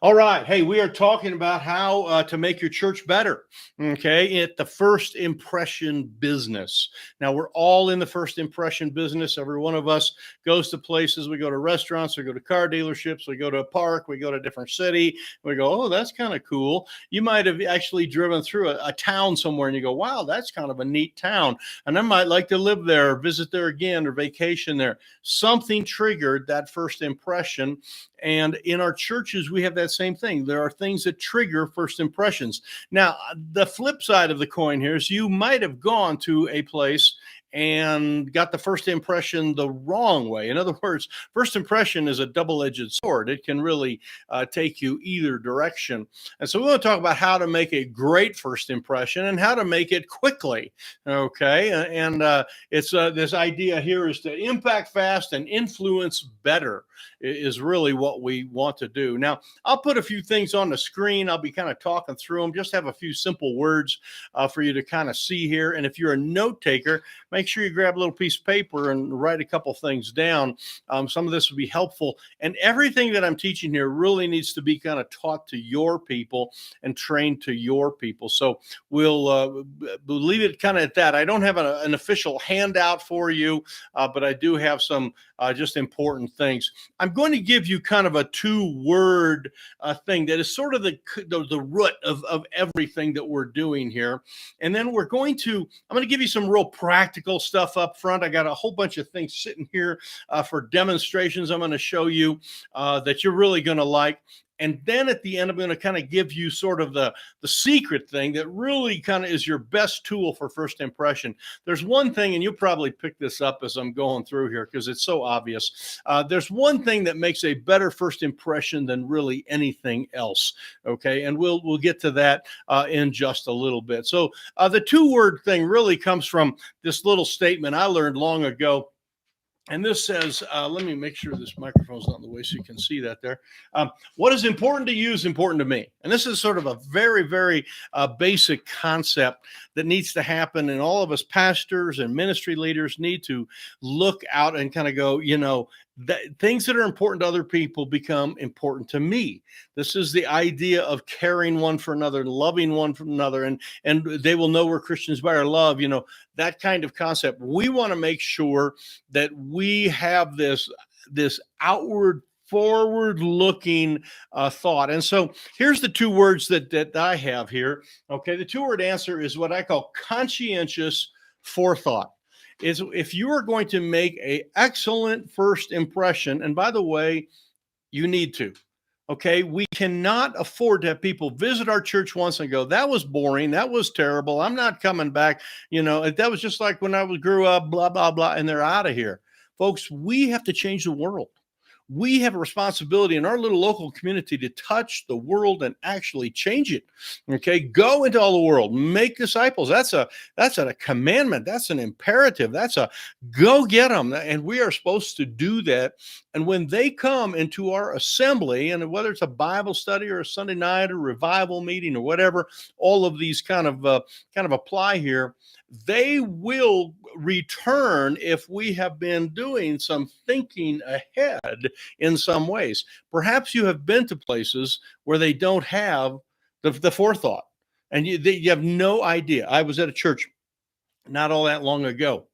All right. Hey, we are talking about how to make your church better. Okay. At the first impression business. Now, we're all in the first impression business. Every one of us goes to places. We go to restaurants, we go to car dealerships, we go to a park, we go to a different city. We go, oh, that's kind of cool. You might have actually driven through a town somewhere and you go, wow, that's kind of a neat town. And I might like to live there, or visit there again, or vacation there. Something triggered that first impression. And in our churches, we have that same thing. There are things that trigger first impressions. Now, the flip side of the coin here is you might have gone to a place and got the first impression the wrong way. In other words, first impression is a double-edged sword. It can really take you either direction. And so we want to talk about how to make a great first impression and how to make it quickly. Okay. And it's this idea here is to impact fast and influence better is really what we want to do. Now, I'll put a few things on the screen. I'll be kind of talking through them, just have a few simple words for you to kind of see here. And if you're a note taker, make sure you grab a little piece of paper and write a couple things down. Some of this will be helpful. And everything that I'm teaching here really needs to be kind of taught to your people and trained to your people. So we'll leave it kind of at that. I don't have an official handout for you, but I do have some just important things. I'm going to give you kind of a two-word thing that is sort of the root of everything that we're doing here. And then I'm going to give you some real practical stuff up front. I got a whole bunch of things sitting here for demonstrations I'm going to show you that you're really going to like. And then at the end, I'm going to kind of give you sort of the secret thing that really kind of is your best tool for first impression. There's one thing, and you'll probably pick this up as I'm going through here because it's so obvious. There's one thing that makes a better first impression than really anything else. Okay, and we'll get to that in just a little bit. So the two-word thing really comes from this little statement I learned long ago. And this says, let me make sure this microphone's not in the way so you can see that there. What is important to you is important to me. And this is sort of a very, very basic concept that needs to happen. And all of us pastors and ministry leaders need to look out and kind of go, things that are important to other people become important to me. This is the idea of caring one for another, loving one for another, and they will know we're Christians by our love, that kind of concept. We want to make sure that we have this outward forward looking thought. And so here's the two words that I have here. Okay. The two-word answer is what I call conscientious forethought. Is if you are going to make an excellent first impression, and by the way, you need to. Okay, we cannot afford to have people visit our church once and go, that was boring, that was terrible, I'm not coming back. That was just like when I grew up, blah, blah, blah, and they're out of here. Folks, we have to change the world. We have a responsibility in our little local community to touch the world and actually change it. Okay, go into all the world, make disciples. That's a commandment. That's an imperative. That's a go get them. And we are supposed to do that. And when they come into our assembly, and whether it's a Bible study or a Sunday night or revival meeting or whatever, all of these kind of apply here. They will return if we have been doing some thinking ahead in some ways. Perhaps you have been to places where they don't have the forethought, and you have no idea. I was at a church not all that long ago,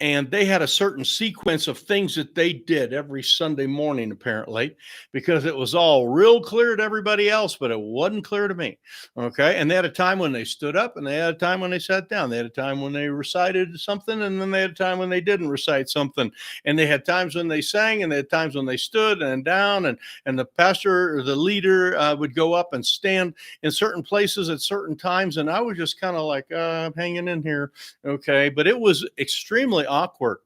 and they had a certain sequence of things that they did every Sunday morning, apparently, because it was all real clear to everybody else, but it wasn't clear to me. Okay. And they had a time when they stood up, and they had a time when they sat down. They had a time when they recited something, and then they had a time when they didn't recite something. And they had times when they sang, and they had times when they stood and down, and the pastor or the leader would go up and stand in certain places at certain times. And I was just kind of like, I'm hanging in here. Okay. But it was extremely awkward.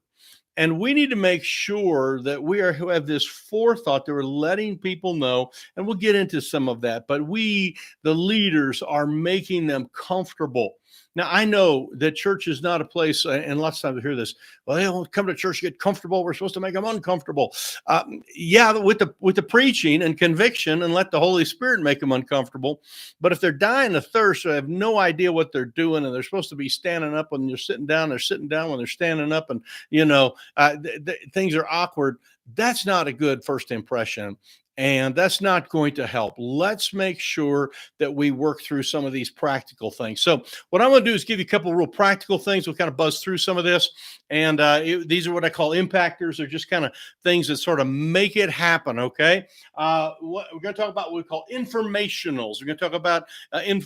And we need to make sure that who have this forethought that we're letting people know, and we'll get into some of that, but we, the leaders, are making them comfortable. Now, I know that church is not a place, and lots of times I hear this, well, they don't come to church to get comfortable. We're supposed to make them uncomfortable. With the preaching and conviction, and let the Holy Spirit make them uncomfortable. But if they're dying of thirst, they have no idea what they're doing, and they're supposed to be standing up when they're sitting down. They're sitting down when they're standing up, and things are awkward. That's not a good first impression. And that's not going to help. Let's make sure that we work through some of these practical things. So, what I'm going to do is give you a couple of real practical things. We'll kind of buzz through some of this. And these are what I call impactors, or just kind of things that sort of make it happen. Okay. We're going to talk about what we call informationals. We're going to talk about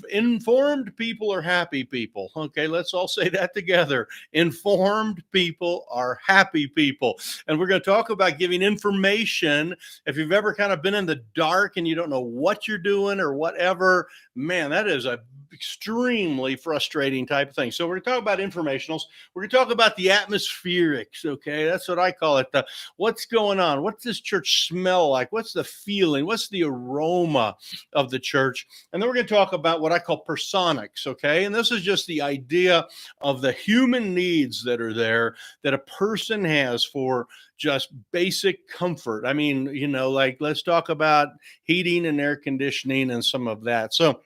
informed people are happy people. Okay. Let's all say that together. Informed people are happy people. And we're going to talk about giving information. If you've ever kind of been in the dark and you don't know what you're doing or whatever, man, that is a extremely frustrating type of thing. So we're going to talk about informationals. We're going to talk about the atmospherics. Okay, that's what I call it. What's going on? What's this church smell like? What's the feeling? What's the aroma of the church? And then we're going to talk about what I call personics. Okay, and this is just the idea of the human needs that are there that a person has for just basic comfort. I mean, like, let's talk about heating and air conditioning and some of that. So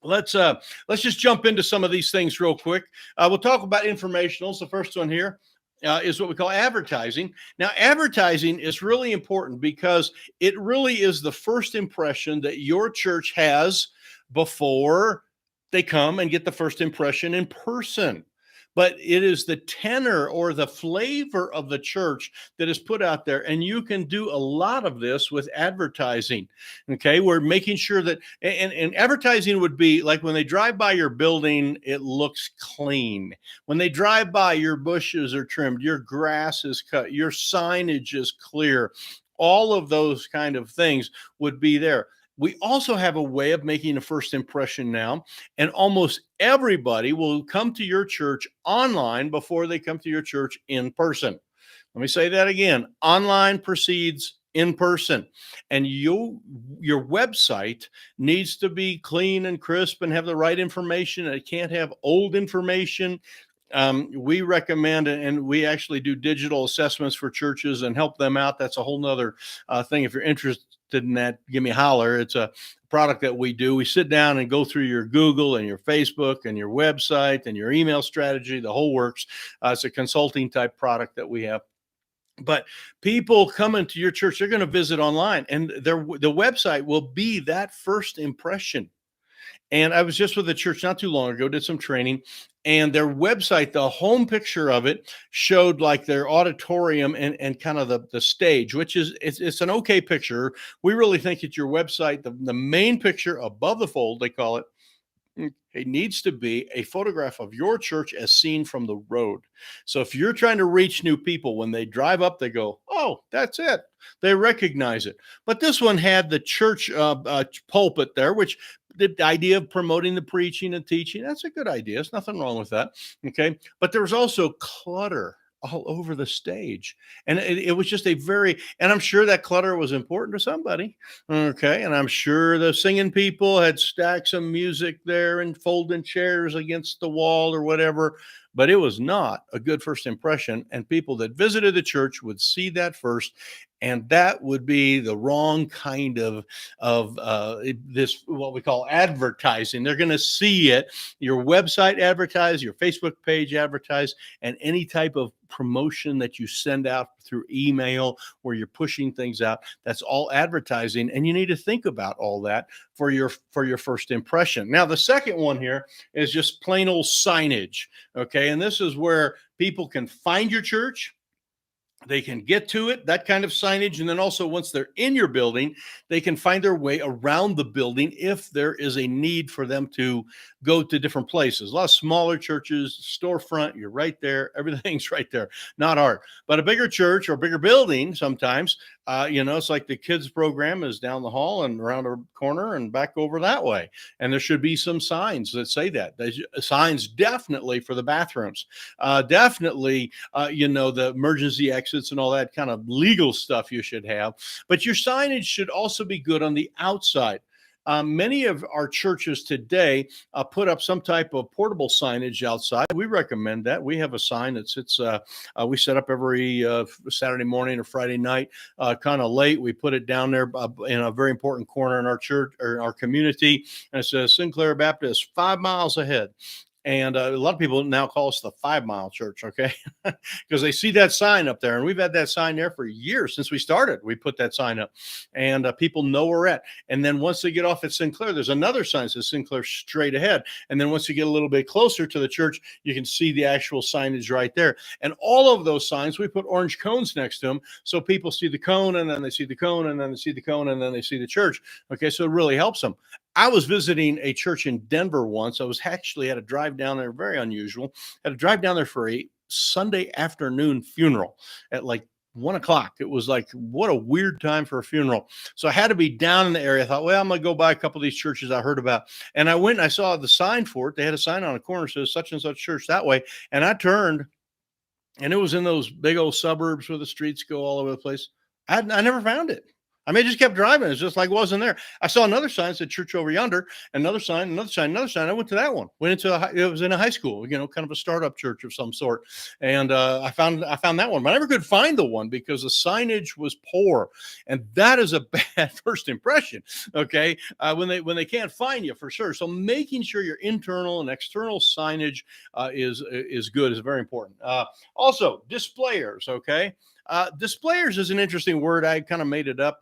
let's just jump into some of these things real quick. We'll talk about informationals. The first one here is what we call advertising. Now, advertising is really important because it really is the first impression that your church has before they come and get the first impression in person. But it is the tenor or the flavor of the church that is put out there. And you can do a lot of this with advertising. Okay. We're making sure that, and advertising would be like when they drive by your building, it looks clean. When they drive by, your bushes are trimmed, your grass is cut, your signage is clear. All of those kind of things would be there. We also have a way of making a first impression now, and almost everybody will come to your church online before they come to your church in person. Let me say that again. Online precedes in person. And your website needs to be clean and crisp and have the right information. It can't have old information. We recommend, and we actually do digital assessments for churches and help them out. That's a whole nother thing. If you're interested in that, give me a holler. It's a product that we do. We sit down and go through your Google and your Facebook and your website and your email strategy, the whole works. It's a consulting type product that we have. But people coming to your church, they're going to visit online, and the website will be that first impression. And I was just with a church not too long ago, did some training, and their website, the home picture of it showed like their auditorium and kind of the stage, which is, it's an okay picture. We really think that your website, the main picture above the fold, they call it, it needs to be a photograph of your church as seen from the road. So if you're trying to reach new people, when they drive up, they go, oh, that's it. They recognize it. But this one had the church pulpit there, which the idea of promoting the preaching and teaching, that's a good idea. There's nothing wrong with that. Okay. But there was also clutter all over the stage. And it was just and I'm sure that clutter was important to somebody. Okay. And I'm sure the singing people had stacks of music there and folding chairs against the wall or whatever. But it was not a good first impression. And people that visited the church would see that first. And that would be the wrong kind of this, what we call advertising. They're going to see it, your website advertised, your Facebook page advertised, and any type of promotion that you send out through email where you're pushing things out. That's all advertising, and you need to think about all that for your first impression. Now, the second one here is just plain old signage. Okay, and this is where people can find your church. They can get to it, that kind of signage. And then also, once they're in your building, they can find their way around the building if there is a need for them to go to different places. A lot of smaller churches, storefront, you're right there. Everything's right there. Not hard. But a bigger church or bigger building, sometimes, it's like the kids program is down the hall and around a corner and back over that way. And there should be some signs that say that. There's signs definitely for the bathrooms. Definitely, the emergency exits and all that kind of legal stuff you should have. But your signage should also be good on the outside. Many of our churches today put up some type of portable signage outside. We recommend that. We have a sign that sits, we set up every Saturday morning or Friday night, kind of late. We put it down there in a very important corner in our church or our community. And it says Sinclair Baptist 5 miles ahead. And a lot of people now call us the 5 Mile Church, okay? Because they see that sign up there. And we've had that sign there for years since we started. We put that sign up, and people know where we're at. And then once they get off at Sinclair, there's another sign that says Sinclair straight ahead. And then once you get a little bit closer to the church, you can see the actual signage right there. And all of those signs, we put orange cones next to them. So people see the cone, and then they see the cone, and then they see the cone, and then they see the church. Okay, so it really helps them. I was visiting a church in Denver once. I was actually had to drive down there, very unusual. Had to drive down there for a Sunday afternoon funeral at like 1 o'clock. It was like, what a weird time for a funeral. So I had to be down in the area. I thought, well, I'm going to go by a couple of these churches I heard about. And I went and I saw the sign for it. They had a sign on a corner that says such and such church that way. And I turned, and it was in those big old suburbs where the streets go all over the place. I never found it. I mean, I just kept driving. It's just like it wasn't there. I saw another sign that said church over yonder, another sign, another sign, another sign. I went to that one. Went into it was in a high school, kind of a startup church of some sort. And I found that one, but I never could find the one because the signage was poor, and that is a bad first impression. Okay, when they can't find you for sure. So making sure your internal and external signage is good is very important. Also, displayers. Okay. Displayers is an interesting word. I kind of made it up.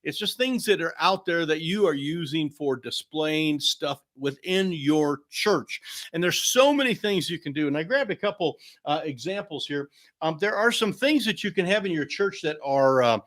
It's just things that are out there that you are using for displaying stuff within your church. And there's so many things you can do. And I grabbed a couple examples here. There are some things that you can have in your church that are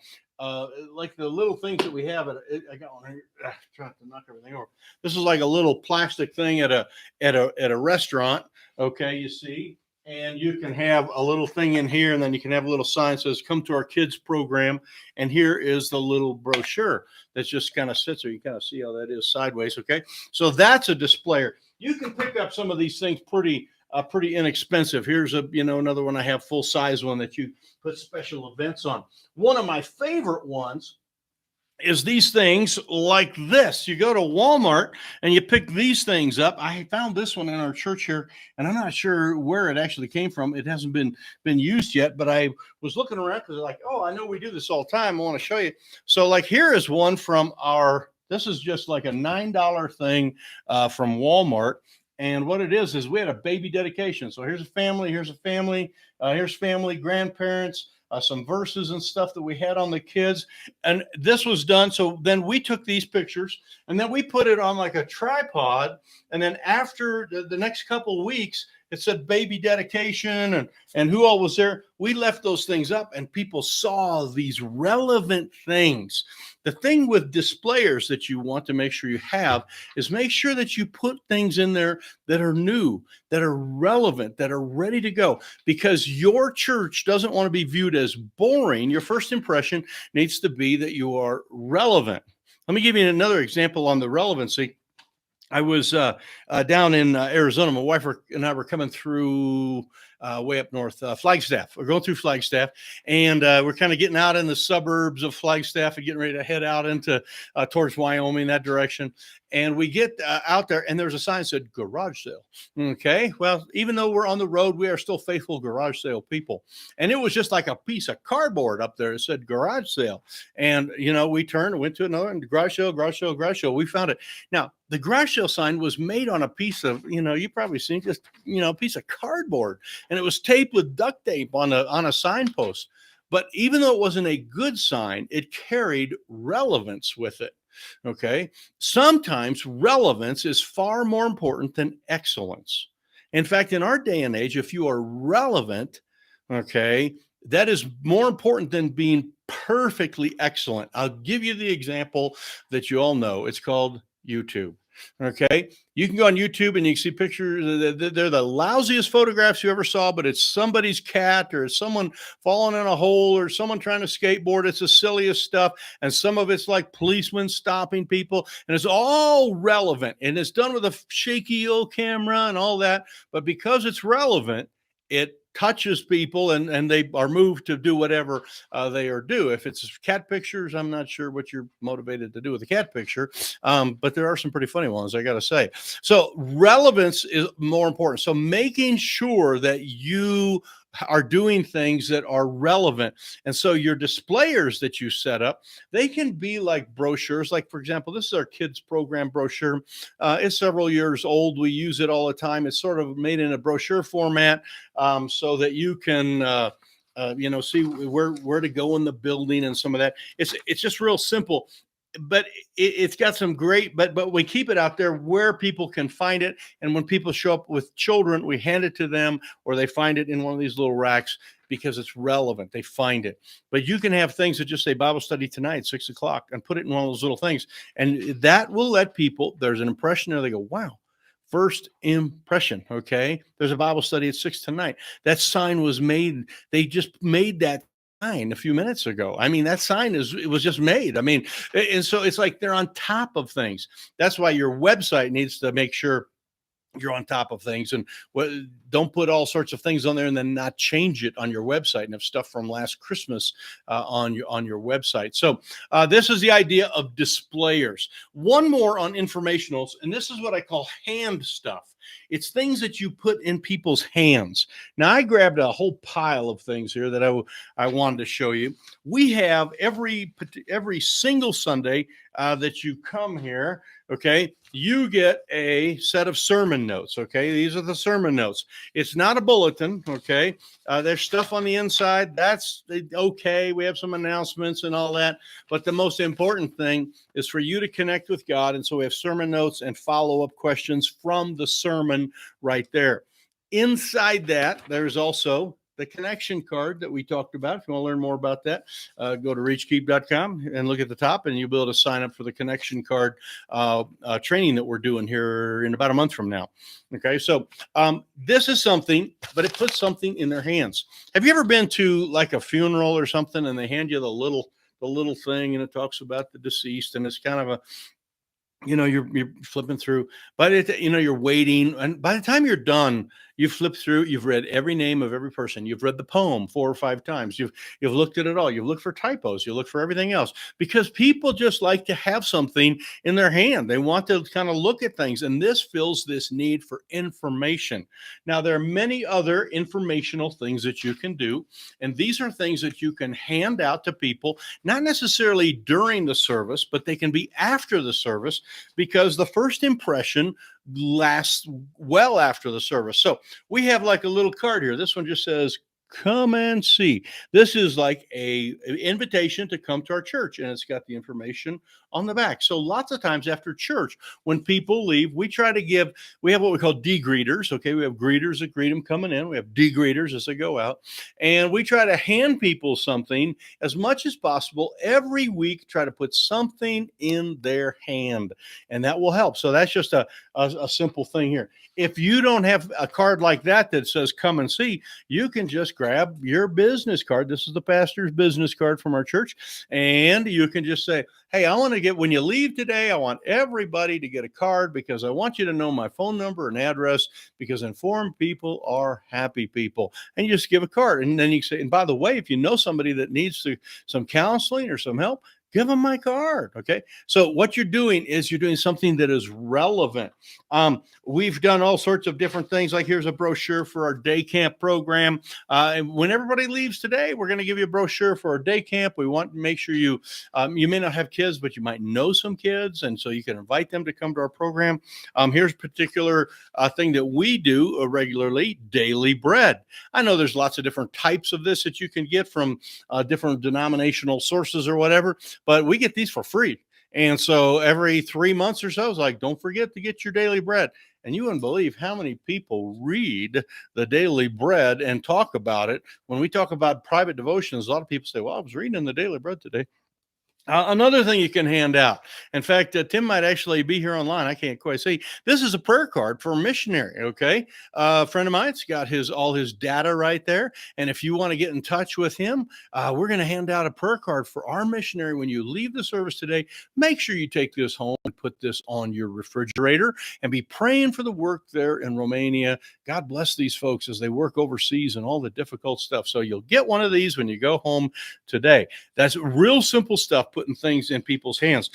like the little things that we have I got one here. Trying to knock everything over. This is like a little plastic thing at a restaurant. Okay, you see. And you can have a little thing in here, and then you can have a little sign that says, come to our kids program. And here is the little brochure that just kind of sits there. You kind of see how that is sideways. Okay. So that's a displayer. You can pick up some of these things pretty inexpensive. Here's another one. I have full size one that you put special events on. One of my favorite ones is these things like this. You go to Walmart and you pick these things up. I found this one in our church here, and I'm not sure where it actually came from. It hasn't been used yet, but I was looking around because like, oh, I know we do this all the time. I want to show you. So like here is one from this is just like a $9 thing from Walmart. And what it is we had a baby dedication. So here's a family, here's family, grandparents, some verses and stuff that we had on the kids. And this was done. So then we took these pictures and then we put it on like a tripod. And then after the next couple of weeks, it said baby dedication and who all was there. We left those things up and people saw these relevant things. The thing with displayers that you want to make sure you have is make sure that you put things in there that are new, that are relevant, that are ready to go, because your church doesn't want to be viewed as boring. Your first impression needs to be that you are relevant. Let me give you another example on the relevancy. I was down in Arizona. My wife and I were coming through way up north, Flagstaff. We're going through Flagstaff, and we're kind of getting out in the suburbs of Flagstaff and getting ready to head out into towards Wyoming, that direction. And we get out there, and there's a sign that said garage sale. Okay, well, even though we're on the road, we are still faithful garage sale people. And it was just like a piece of cardboard up there that said garage sale. And, we turned and went to another and garage sale, garage sale, garage sale. We found it. Now, the garage sale sign was made on a piece of, you probably seen just, a piece of cardboard. And it was taped with duct tape on a signpost. But even though it wasn't a good sign, it carried relevance with it. Okay. Sometimes relevance is far more important than excellence. In fact, in our day and age, if you are relevant, okay, that is more important than being perfectly excellent. I'll give you the example that you all know. It's called YouTube. Okay. You can go on YouTube and you can see pictures. They're the lousiest photographs you ever saw, but it's somebody's cat or it's someone falling in a hole or someone trying to skateboard. It's the silliest stuff. And some of it's like policemen stopping people, and it's all relevant, and it's done with a shaky old camera and all that. But because it's relevant, it touches people and they are moved to do whatever they are do. If it's cat pictures, I'm not sure what you're motivated to do with a cat picture, but there are some pretty funny ones, I got to say. So relevance is more important. So making sure that you are doing things that are relevant. And so your displayers that you set up, they can be like brochures. Like, for example, this is our kids program brochure. It's several years old. We use it all the time. It's sort of made in a brochure format, so that you can see where to go in the building and some of that. It's just real simple, but it's got some great. But we keep it out there where people can find it. And when people show up with children, we hand it to them, or they find it in one of these little racks because it's relevant. They find it. But you can have things that just say Bible study tonight, 6:00, and put it in one of those little things, and that will let people. There's an impression there. They go, wow. First impression. Okay. There's a Bible study at 6 tonight. That sign was made. They just made that sign a few minutes ago. I mean, that sign it was just made. I mean, and so it's like they're on top of things. That's why your website needs to make sure you're on top of things, and don't put all sorts of things on there and then not change it on your website and have stuff from last Christmas on your website. So this is the idea of displayers. One more on informationals, and this is what I call hand stuff. It's things that you put in people's hands. Now, I grabbed a whole pile of things here that I wanted to show you. We have every single Sunday that you come here, okay, you get a set of sermon notes, okay? These are the sermon notes. It's not a bulletin, okay? There's stuff on the inside. That's okay. We have some announcements and all that. But the most important thing is for you to connect with God. And so we have sermon notes and follow-up questions from the sermon right there. Inside that, there's also the connection card that we talked about. If you want to learn more about that, go to reachkeep.com and look at the top, and you'll be able to sign up for the connection card training that we're doing here in about a month from now. Okay, so this is something, but it puts something in their hands. Have you ever been to like a funeral or something, and they hand you the little thing, and it talks about the deceased, and it's kind of a, you're flipping through, but you're waiting, and by the time you're done, you've flipped through, you've read every name of every person, you've read the poem 4 or 5 times, you've looked at it all, you've looked for typos, you look for everything else, because people just like to have something in their hand. They want to kind of look at things, and this fills this need for information. Now, there are many other informational things that you can do, and these are things that you can hand out to people, not necessarily during the service, but they can be after the service, because the first impression lasts well after the service. So we have like a little card here. This one just says, come and see. This is like an invitation to come to our church, and it's got the information on the back. So lots of times after church, when people leave, we have what we call de-greeters. Okay, we have greeters that greet them coming in. We have de-greeters as they go out. And we try to hand people something as much as possible every week, try to put something in their hand, and that will help. So that's just a simple thing here. If you don't have a card like that says come and see, you can just grab your business card. This is the pastor's business card from our church. And you can just say, hey, I want to when you leave today, I want everybody to get a card, because I want you to know my phone number and address, because informed people are happy people. And you just give a card. And then you say, and by the way, if you know somebody that needs some counseling or some help, give them my card. Okay. So what you're doing is you're doing something that is relevant. We've done all sorts of different things. Like here's a brochure for our day camp program. And when everybody leaves today, we're going to give you a brochure for our day camp. We want to make sure you may not have kids, but you might know some kids. And so you can invite them to come to our program. Here's a particular thing that we do regularly, daily bread. I know there's lots of different types of this that you can get from different denominational sources or whatever, but we get these for free. And so every 3 months or so, it's like, don't forget to get your daily bread. And you wouldn't believe how many people read the daily bread and talk about it. When we talk about private devotions, a lot of people say, well, I was reading the daily bread today. Another thing you can hand out. In fact, Tim might actually be here online. I can't quite see. This is a prayer card for a missionary. Okay, a friend of mine's got all his data right there. And if you want to get in touch with him, we're going to hand out a prayer card for our missionary. When you leave the service today, make sure you take this home and put this on your refrigerator and be praying for the work there in Romania. God bless these folks as they work overseas and all the difficult stuff. So you'll get one of these when you go home today. That's real simple stuff. putting things in people's hands.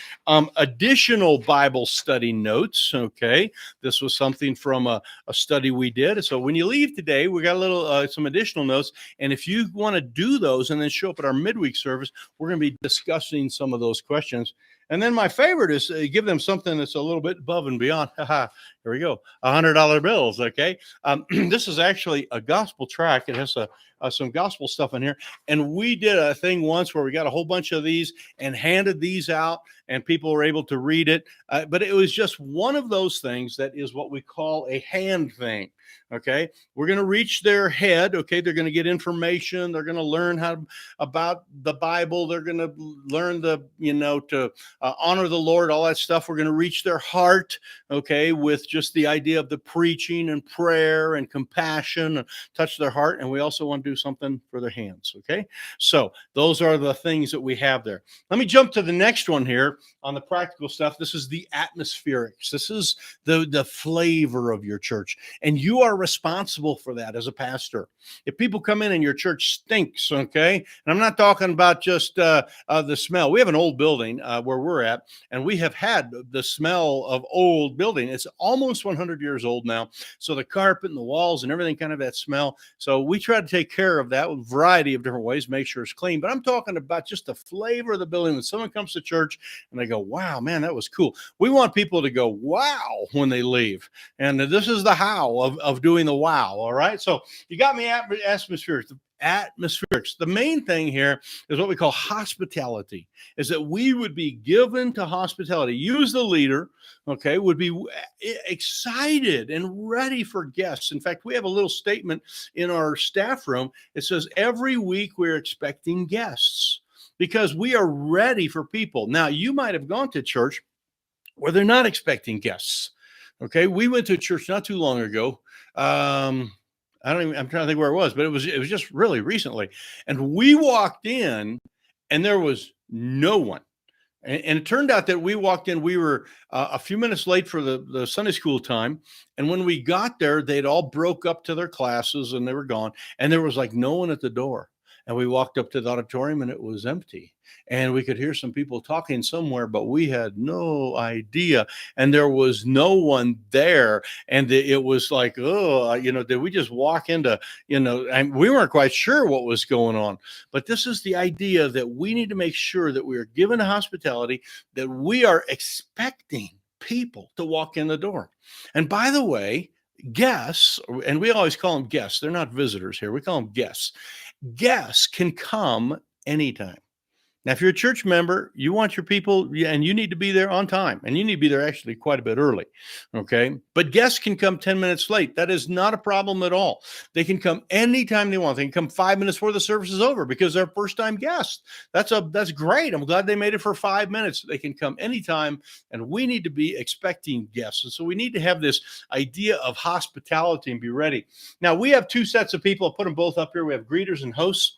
Additional Bible study notes. Okay. This was something from a study we did. So when you leave today, we got a little, some additional notes. And if you want to do those and then show up at our midweek service, we're going to be discussing some of those questions. And then my favorite is give them something that's a little bit above and beyond. Here we go. $100 bills. Okay. This is actually a gospel track. It has some gospel stuff in here. And we did a thing once where we got a whole bunch of these and handed these out, and people were able to read it. But it was just one of those things that is what we call a hand thing. Okay. We're going to reach their head. Okay. They're going to get information. They're going to learn about the Bible. They're going to learn to honor the Lord, all that stuff. We're going to reach their heart. Okay. With just the idea of the preaching and prayer and compassion and touch their heart. And we also want to do something for their hands. Okay. So those are the things that we have there. Let me jump to the next one here on the practical stuff. This is the atmospherics. This is the flavor of your church. And you are responsible for that as a pastor. If people come in and your church stinks, okay, and I'm not talking about just the smell. We have an old building where we're at, and we have had the smell of old building. It's almost 100 years old now. So the carpet and the walls and everything kind of that smell. So we try to take care of that with a variety of different ways, make sure it's clean. But I'm talking about just the flavor of the building. When someone comes to church and they go, wow, man, that was cool. We want people to go, wow, when they leave. And this is the how of doing the wow. All right. So you got me atmospherics. Atmospherics. The main thing here is what we call hospitality, is that we would be given to hospitality. You as the leader, okay, would be excited and ready for guests. In fact, we have a little statement in our staff room. It says every week we're expecting guests because we are ready for people. Now, you might have gone to church where they're not expecting guests. Okay, we went to a church not too long ago. I'm trying to think where it was, but it was just really recently. And we walked in and there was no one. And it turned out that we walked in, we were a few minutes late for the Sunday school time. And when we got there, they'd all broke up to their classes and they were gone. And there was like no one at the door. And we walked up to the auditorium and it was empty. And we could hear some people talking somewhere, but we had no idea. And there was no one there. And it was like, oh, did we just walk into, and we weren't quite sure what was going on. But this is the idea that we need to make sure that we are given hospitality, that we are expecting people to walk in the door. And by the way, guests, and we always call them guests. They're not visitors here. We call them guests. Guests can come anytime. Now, if you're a church member, you want your people, and you need to be there on time, and you need to be there actually quite a bit early, okay? But guests can come 10 minutes late. That is not a problem at all. They can come anytime they want. They can come 5 minutes before the service is over because they're first-time guests. That's great. I'm glad they made it for 5 minutes. They can come anytime, and we need to be expecting guests. And so we need to have this idea of hospitality and be ready. Now, we have two sets of people. I'll put them both up here. We have greeters and hosts.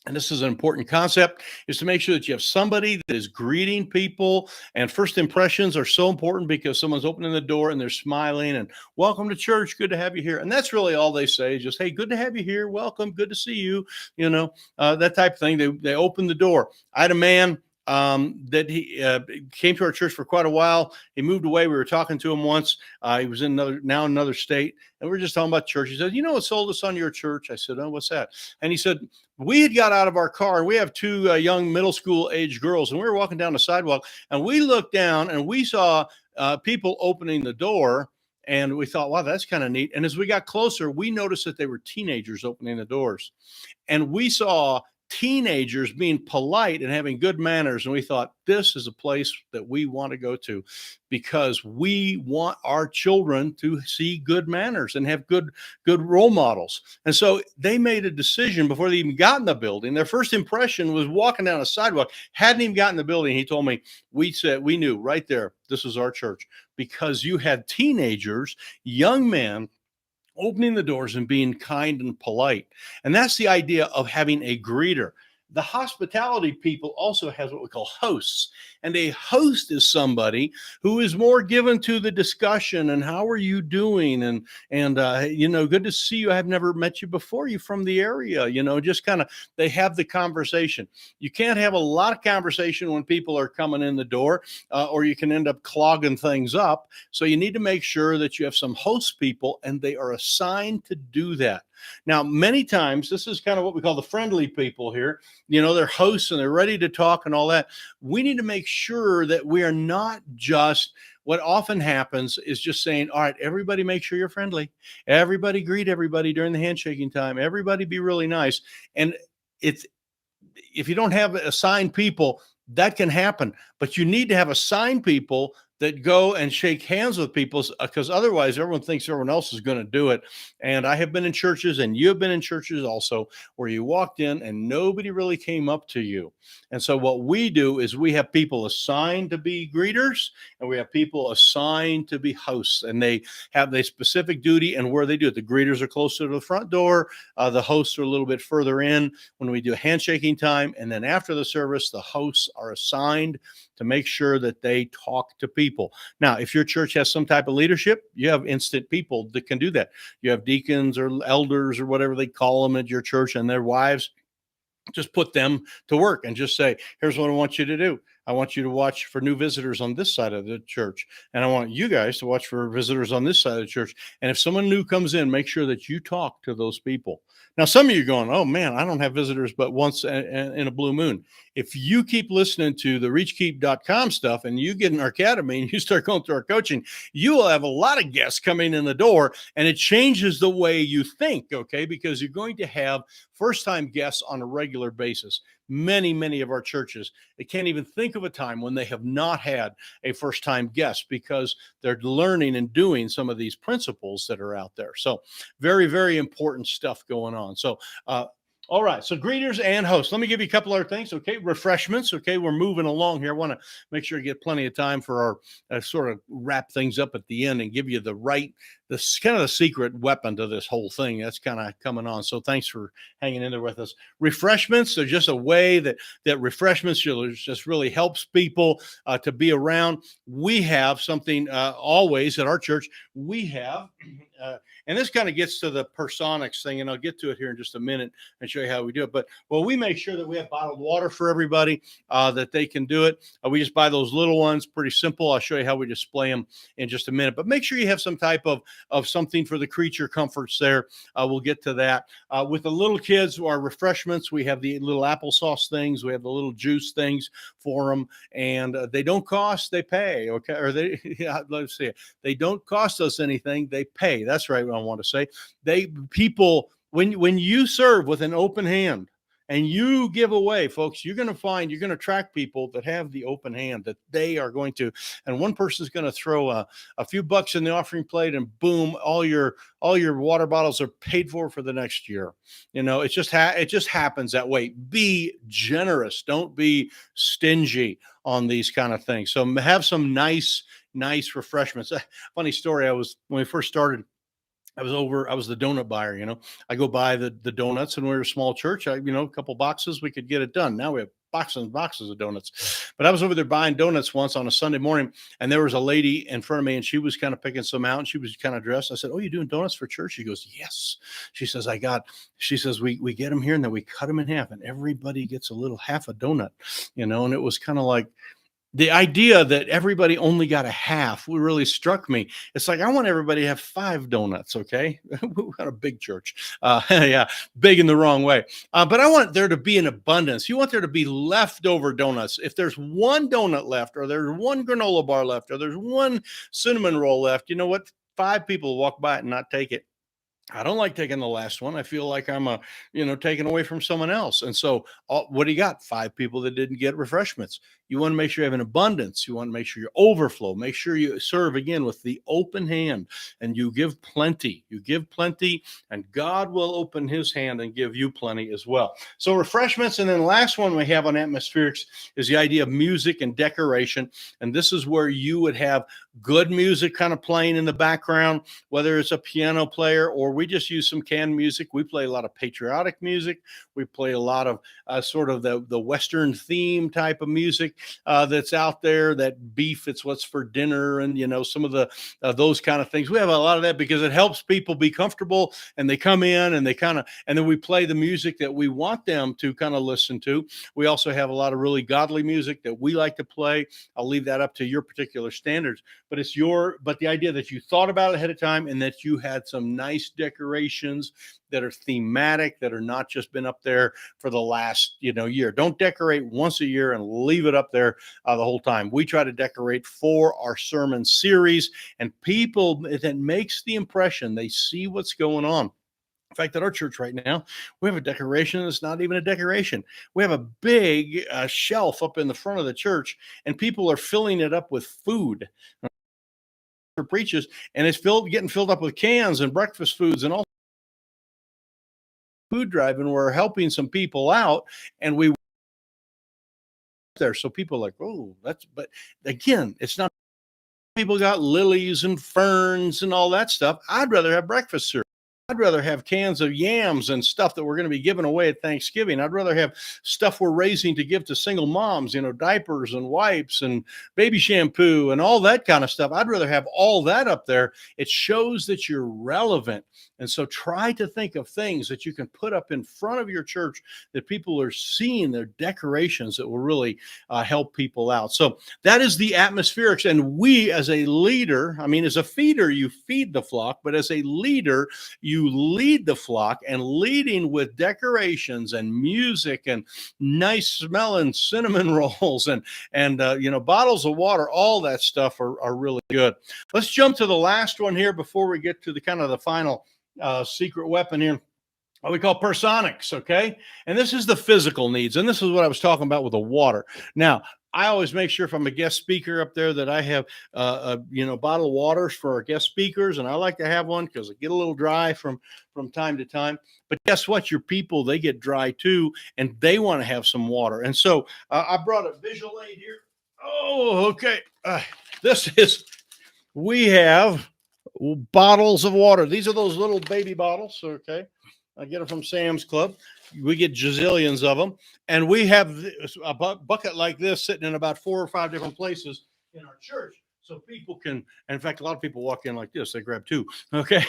And this is an important concept, is to make sure that you have somebody that is greeting people. And first impressions are so important because someone's opening the door and they're smiling and welcome to church. Good to have you here. And that's really all they say, just, hey, good to have you here. Welcome. Good to see you. That type of thing. They open the door. I had a man that he came to our church for quite a while. He moved away. We were talking to him once. He was in another state, and we were just talking about church. He said, what sold us on your church? I said, oh, what's that? And he said, we had got out of our car, and we have two young middle school age girls, and we were walking down the sidewalk, and we looked down, and we saw people opening the door. And we thought, wow, that's kind of neat. And as we got closer, we noticed that they were teenagers opening the doors. And we saw teenagers being polite and having good manners. And we thought, this is a place that we want to go to because we want our children to see good manners and have good role models. And so they made a decision before they even got in the building. Their first impression was walking down a sidewalk. Hadn't even gotten in the building. He told me, we knew right there, this is our church, because you had teenagers, young men, opening the doors and being kind and polite. And that's the idea of having a greeter. The hospitality people also has what we call hosts. And a host is somebody who is more given to the discussion and how are you doing? Good to see you. I've never met you before. You from the area, just kind of they have the conversation. You can't have a lot of conversation when people are coming in the door, or you can end up clogging things up. So you need to make sure that you have some host people and they are assigned to do that. Now, many times, this is kind of what we call the friendly people here. They're hosts and they're ready to talk and all that. We need to make sure that we are not just, what often happens is just saying, all right, everybody make sure you're friendly. Everybody greet everybody during the handshaking time. Everybody be really nice. And it's, if you don't have assigned people, that can happen. But you need to have assigned people that go and shake hands with people, because otherwise everyone thinks everyone else is going to do it. And I have been in churches, and you have been in churches also, where you walked in and nobody really came up to you. And so what we do is we have people assigned to be greeters, and we have people assigned to be hosts, and they have a specific duty and where they do it. The greeters are closer to the front door. The hosts are a little bit further in when we do handshaking time. And then after the service, the hosts are assigned to make sure that they talk to people. Now, if your church has some type of leadership, you have instant people that can do that. You have deacons or elders or whatever they call them at your church, and their wives. Just put them to work and just say, here's what I want you to do. I want you to watch for new visitors on this side of the church. And I want you guys to watch for visitors on this side of the church. And if someone new comes in, make sure that you talk to those people. Now, some of you are going, oh man, I don't have visitors but once in a blue moon. If you keep listening to the reachkeep.com stuff and you get in our academy and you start going through our coaching, you will have a lot of guests coming in the door, and it changes the way you think, okay? Because you're going to have first-time guests on a regular basis. Many of our churches, they can't even think of a time when they have not had a first-time guest, because they're learning and doing some of these principles that are out there. So very important stuff going on. So all right, so greeters and hosts. Let me give you a couple other things. Okay, refreshments. Okay, we're moving along here. I want to make sure you get plenty of time for our sort of wrap things up at the end and give you this kind of the secret weapon to this whole thing that's kind of coming on. So thanks for hanging in there with us. Refreshments, they're just a way that refreshments just really helps people to be around. We have something always at our church. We have, and this kind of gets to the Personix thing, and I'll get to it here in just a minute and show you how we do it. But we make sure that we have bottled water for everybody, that they can do it. We just buy those little ones, pretty simple. I'll show you how we display them in just a minute. But make sure you have some type of something for the creature comforts there. We'll get to that. With the little kids, our refreshments, we have the little applesauce things. We have the little juice things for them, and they don't cost, they pay. Okay. Or let's see. They don't cost us anything. They pay. That's right. What I want to say. When you serve with an open hand and you give away, folks, you're going to attract people that have the open hand, that they are going to, and one person's going to throw a few bucks in the offering plate, and boom, all your water bottles are paid for the next year. It just happens that way. Be generous. Don't be stingy on these kind of things. So have some nice refreshments. Funny story. When we first started, I was the donut buyer, I go buy the donuts, and we're a small church. A couple boxes, we could get it done. Now we have boxes and boxes of donuts. But I was over there buying donuts once on a Sunday morning, and there was a lady in front of me, and she was kind of picking some out, and she was kind of dressed. I said, "Oh, you doing donuts for church?" She goes, "Yes." She says, we get them here, and then we cut them in half, and everybody gets a little half a donut, and it was kind of like, the idea that everybody only got a half really struck me. It's like, I want everybody to have 5 donuts. Okay. We've got a big church. Yeah. Big in the wrong way. But I want there to be an abundance. You want there to be leftover donuts. If there's one donut left, or there's one granola bar left, or there's one cinnamon roll left, you know what? 5 people will walk by it and not take it. I don't like taking the last one. I feel like I'm taken away from someone else. And so what do you got? 5 people that didn't get refreshments. You want to make sure you have an abundance. You want to make sure you overflow. Make sure you serve again with the open hand, and you give plenty. You give plenty, and God will open his hand and give you plenty as well. So refreshments. And then the last one we have on atmospherics is the idea of music and decoration. And this is where you would have good music kind of playing in the background, whether it's a piano player or we just use some canned music. We play a lot of patriotic music. We play a lot of sort of the Western theme type of music that's out there. That beef, it's what's for dinner, and some of the those kind of things. We have a lot of that because it helps people be comfortable, and they come in and and then we play the music that we want them to kind of listen to. We also have a lot of really godly music that we like to play. I'll leave that up to your particular standards, but but the idea that you thought about it ahead of time and that you had some nice decorations that are thematic, that are not just been up there for the last year. Don't decorate once a year and leave it up there the whole time. We try to decorate for our sermon series, and people, that makes the impression, they see what's going on. In fact, at our church right now, we have a decoration that's not even a decoration. We have a big shelf up in the front of the church, and people are filling it up with food for preachers, and it's getting filled up with cans and breakfast foods and all food drive, and we're helping some people out, and we there. So people are like, oh, but again, it's not. People got lilies and ferns and all that stuff. I'd rather have breakfast cereal. I'd rather have cans of yams and stuff that we're going to be giving away at Thanksgiving. I'd rather have stuff we're raising to give to single moms, diapers and wipes and baby shampoo and all that kind of stuff. I'd rather have all that up there. It shows that you're relevant. And so try to think of things that you can put up in front of your church that people are seeing, their decorations that will really help people out. So that is the atmospherics. And we, as a leader, as a feeder, you feed the flock, but as a leader, you lead the flock, and leading with decorations and music and nice smelling cinnamon rolls and bottles of water, all that stuff are really good. Let's jump to the last one here before we get to the kind of the final secret weapon here, what we call personics. Okay. And this is the physical needs. And this is what I was talking about with the water. Now, I always make sure if I'm a guest speaker up there that I have bottled waters for our guest speakers, and I like to have one because I get a little dry from time to time. But guess what? Your people, they get dry too, and they want to have some water. And so I brought a visual aid here. Oh, okay. We have bottles of water. These are those little baby bottles. Okay. I get them from Sam's Club. We get gazillions of them. And we have a bucket like this sitting in about 4 or 5 different places in our church. So people can, in fact, a lot of people walk in like this. They grab 2. Okay.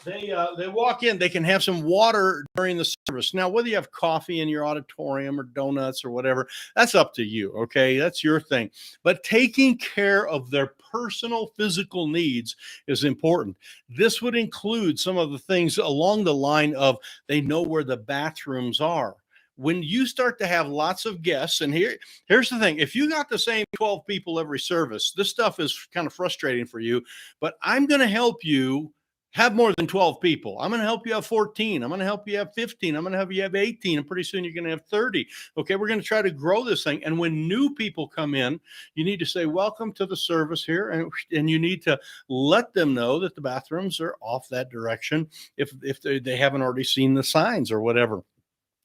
They walk in, they can have some water during the service. Now, whether you have coffee in your auditorium or donuts or whatever, that's up to you. Okay. That's your thing. But taking care of their personal physical needs is important. This would include some of the things along the line of they know where the bathrooms are. When you start to have lots of guests, and here's the thing, if you got the same 12 people every service, this stuff is kind of frustrating for you, but I'm going to help you have more than 12 people. I'm going to help you have 14. I'm going to help you have 15. I'm going to help you have 18. And pretty soon you're going to have 30. Okay, we're going to try to grow this thing. And when new people come in, you need to say, welcome to the service here. And you need to let them know that the bathrooms are off that direction if they haven't already seen the signs or whatever.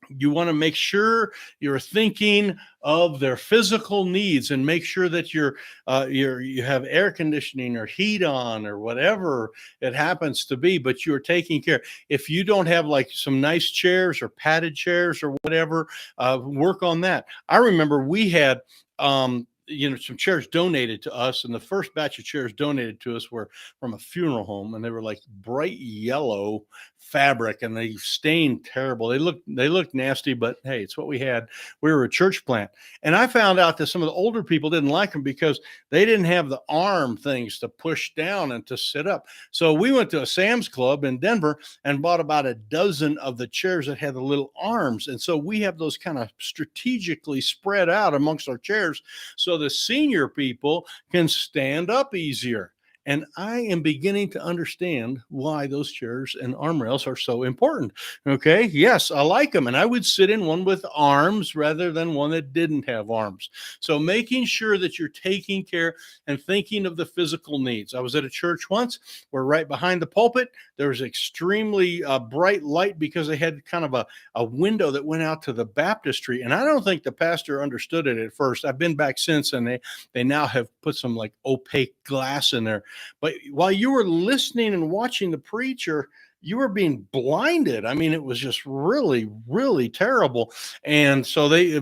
You want to make sure you're thinking of their physical needs and make sure that you have air conditioning or heat on or whatever it happens to be, but you're taking care. If you don't have like some nice chairs or padded chairs or whatever, work on that. I remember we had some chairs donated to us, and the first batch of chairs donated to us were from a funeral home, and they were like bright yellow fabric, and they stained terrible. They looked nasty, but hey, it's what we had. We were a church plant, and I found out that some of the older people didn't like them because they didn't have the arm things to push down and to sit up. So we went to a Sam's Club in Denver and bought about a dozen of the chairs that had the little arms, and so we have those kind of strategically spread out amongst our chairs so the senior people can stand up easier. And I am beginning to understand why those chairs and armrests are so important. Okay. Yes, I like them. And I would sit in one with arms rather than one that didn't have arms. So making sure that you're taking care and thinking of the physical needs. I was at a church once where right behind the pulpit, there was extremely bright light because they had kind of a window that went out to the baptistry. And I don't think the pastor understood it at first. I've been back since, and they now have put some like opaque glass in there. But while you were listening and watching the preacher, you were being blinded. I mean, it was just really, really terrible. And so they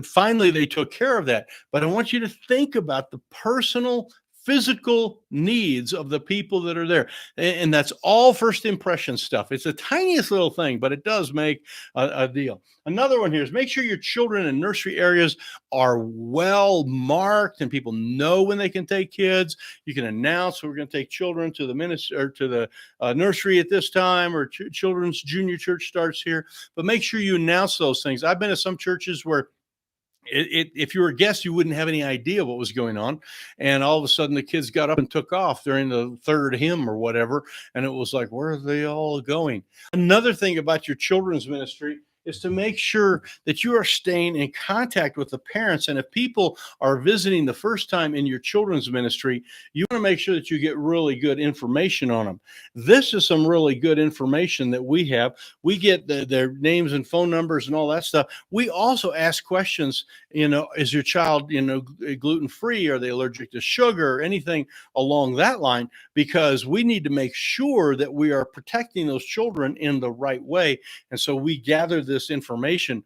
took care of that. But I want you to think about the personal physical needs of the people that are there. And that's all first impression stuff. It's the tiniest little thing, but it does make a deal. Another one here is make sure your children in nursery areas are well marked and people know when they can take kids. You can announce we're going to take children to the ministry or to the nursery at this time, or children's junior church starts here. But make sure you announce those things. I've been to some churches where if you were a guest, you wouldn't have any idea what was going on. And all of a sudden, the kids got up and took off during the third hymn or whatever. And it was like, where are they all going? Another thing about your children's ministry is to make sure that you are staying in contact with the parents. And if people are visiting the first time in your children's ministry, you want to make sure that you get really good information on them. This is some really good information that we have. We get their names and phone numbers and all that stuff. We also ask questions, is your child, gluten free? Are they allergic to sugar? Anything along that line, because we need to make sure that we are protecting those children in the right way. And so we gather this information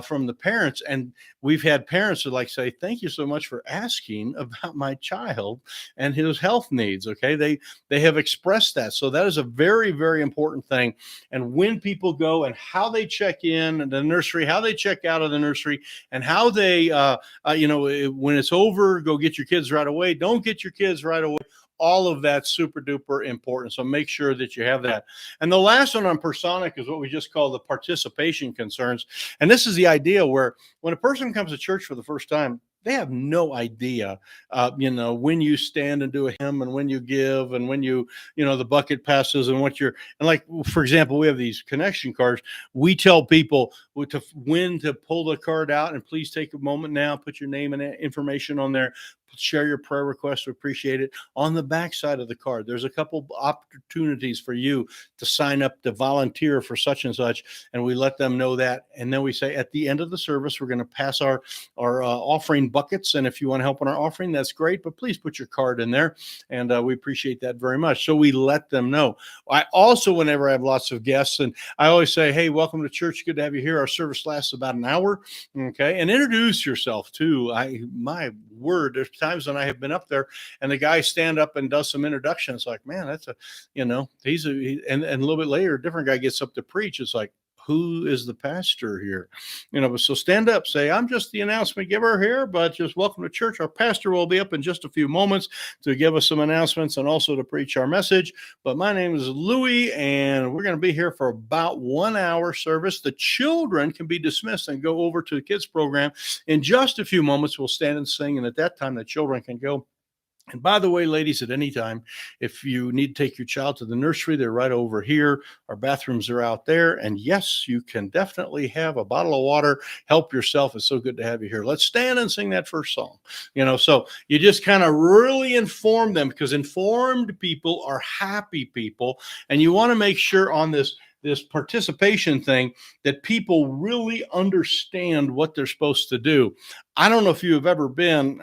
from the parents, and we've had parents that say, thank you so much for asking about my child and his health needs. Okay. They have expressed that. So that is a very, very important thing. And when people go and how they check in the nursery, how they check out of the nursery, and how they, when it's over, go get your kids right away. Don't get your kids right away. All of that's super duper important. So make sure that you have that. And the last one on Personic is what we just call the participation concerns. And this is the idea where when a person comes to church for the first time, they have no idea, when you stand and do a hymn and when you give and when the bucket passes and and like, for example, we have these connection cards. We tell people when to pull the card out, and please take a moment now, put your name and information on there. Share your prayer request. We appreciate it. On the back side of the card, there's a couple opportunities for you to sign up to volunteer for such and such, and we let them know that. And then we say at the end of the service, we're going to pass our offering buckets, and if you want to help in our offering, that's great. But please put your card in there, and we appreciate that very much. So we let them know. I also, whenever I have lots of guests, and I always say, hey, welcome to church. Good to have you here. Our service lasts about an hour. Okay, and introduce yourself too. My word, there's times when I have been up there and the guy stand up and does some introductions, like, man, that's and a little bit later, a different guy gets up to preach. It's like, who is the pastor here? So stand up, say, I'm just the announcement giver here, but just welcome to church. Our pastor will be up in just a few moments to give us some announcements and also to preach our message. But my name is Louis, and we're going to be here for about 1 hour service. The children can be dismissed and go over to the kids program. In just a few moments, we'll stand and sing. And at that time, the children can go. And by the way, ladies, at any time, if you need to take your child to the nursery, they're right over here. Our bathrooms are out there. And yes, you can definitely have a bottle of water. Help yourself. It's so good to have you here. Let's stand and sing that first song. So you just kind of really inform them, because informed people are happy people. And you want to make sure on this participation thing that people really understand what they're supposed to do. I don't know if you have ever been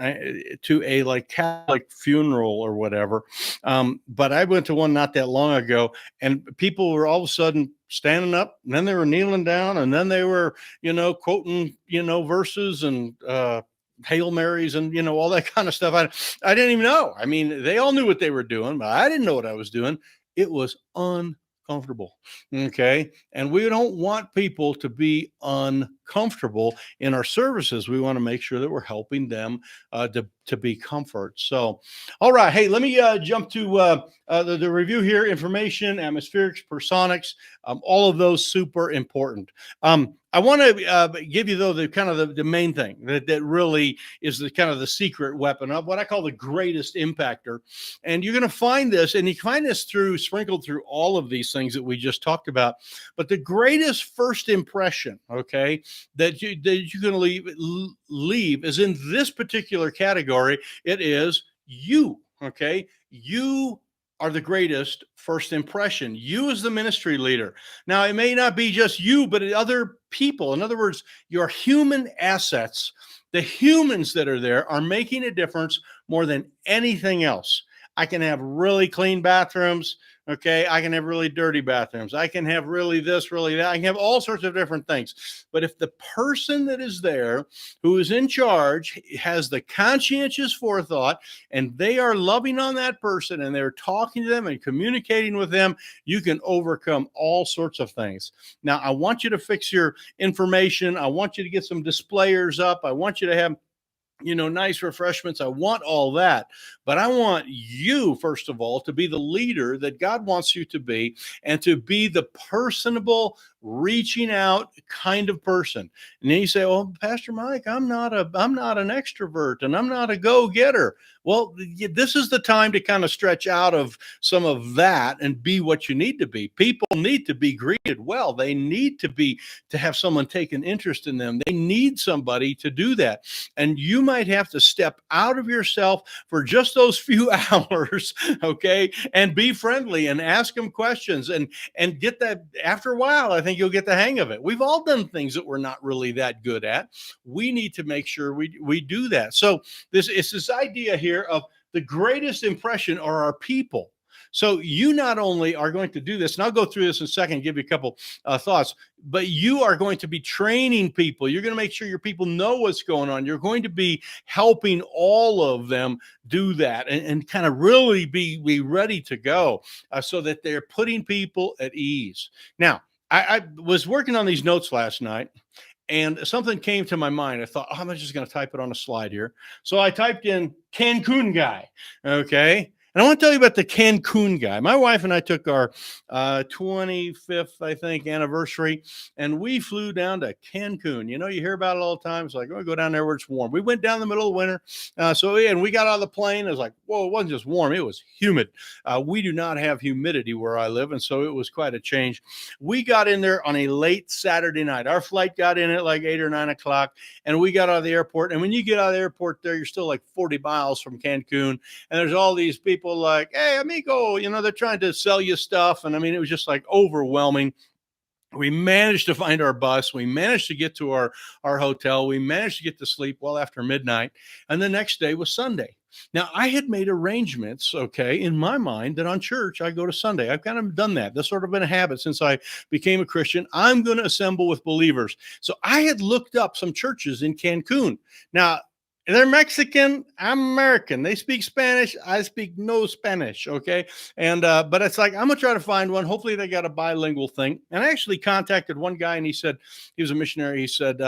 to a Catholic funeral or whatever, but I went to one not that long ago, and people were all of a sudden standing up, and then they were kneeling down, and then they were, quoting, verses and Hail Marys and, all that kind of stuff. I didn't even know. I mean, they all knew what they were doing, but I didn't know what I was doing. It was uncomfortable. Okay. And we don't want people to be uncomfortable. comfortable in our services, we want to make sure that we're helping them to be comfort. So, all right. Hey, let me jump to the review here. Information, atmospherics, personics, all of those super important. I want to give you, though, the kind of the main thing that really is the kind of the secret weapon of what I call the greatest impactor. And you're going to find this, and you find this sprinkled through all of these things that we just talked about. But the greatest first impression, okay, that you're going to leave is in this particular category. It is you, okay? You are the greatest first impression. You as the ministry leader. Now, it may not be just you, but other people. In other words, your human assets, the humans that are there are making a difference more than anything else. I can have really clean bathrooms. Okay. I can have really dirty bathrooms. I can have really this, really that. I can have all sorts of different things. But if the person that is there who is in charge has the conscientious forethought and they are loving on that person and they're talking to them and communicating with them, you can overcome all sorts of things. Now, I want you to fix your information. I want you to get some displayers up. I want you to have nice refreshments. I want all that. But I want you, first of all, to be the leader that God wants you to be and to be the personable, reaching out kind of person. And then you say, "Oh, Pastor Mike, I'm not an extrovert and I'm not a go-getter." Well, this is the time to kind of stretch out of some of that and be what you need to be. People need to be greeted well. They need to have someone take an interest in them. They need somebody to do that. And you might have to step out of yourself for just those few hours, okay, and be friendly and ask them questions and get that. After a while, I think you'll get the hang of it. We've all done things that we're not really that good at. We need to make sure we do that. So it's this idea here of the greatest impression are our people. So you not only are going to do this, and I'll go through this in a second, give you a couple thoughts, but you are going to be training people. You're going to make sure your people know what's going on. You're going to be helping all of them do that and kind of really be ready to go so that they're putting people at ease. Now, I was working on these notes last night, and something came to my mind. I thought, I'm just going to type it on a slide here. So I typed in Cancun guy. Okay. And I want to tell you about the Cancun guy. My wife and I took our 25th, I think, anniversary, and we flew down to Cancun. You hear about it all the time. It's like, oh, go down there where it's warm. We went down in the middle of winter. And we got out of the plane. It was like, whoa, it wasn't just warm. It was humid. We do not have humidity where I live, and so it was quite a change. We got in there on a late Saturday night. Our flight got in at like 8 or 9 o'clock, and we got out of the airport. And when you get out of the airport there, you're still like 40 miles from Cancun, and there's all these people like, "Hey, amigo," they're trying to sell you stuff. And I mean, it was just like overwhelming. We managed to find our bus. We managed to get to our hotel. We managed to get to sleep well after midnight. And the next day was Sunday. Now, I had made arrangements, okay, in my mind that on church, I go to Sunday. I've kind of done that. That's sort of been a habit since I became a Christian. I'm going to assemble with believers. So I had looked up some churches in Cancun. Now, they're Mexican. I'm American. They speak Spanish. I speak no Spanish. Okay. And, but it's like, I'm going to try to find one. Hopefully they got a bilingual thing. And I actually contacted one guy, and he said, he was a missionary. He said,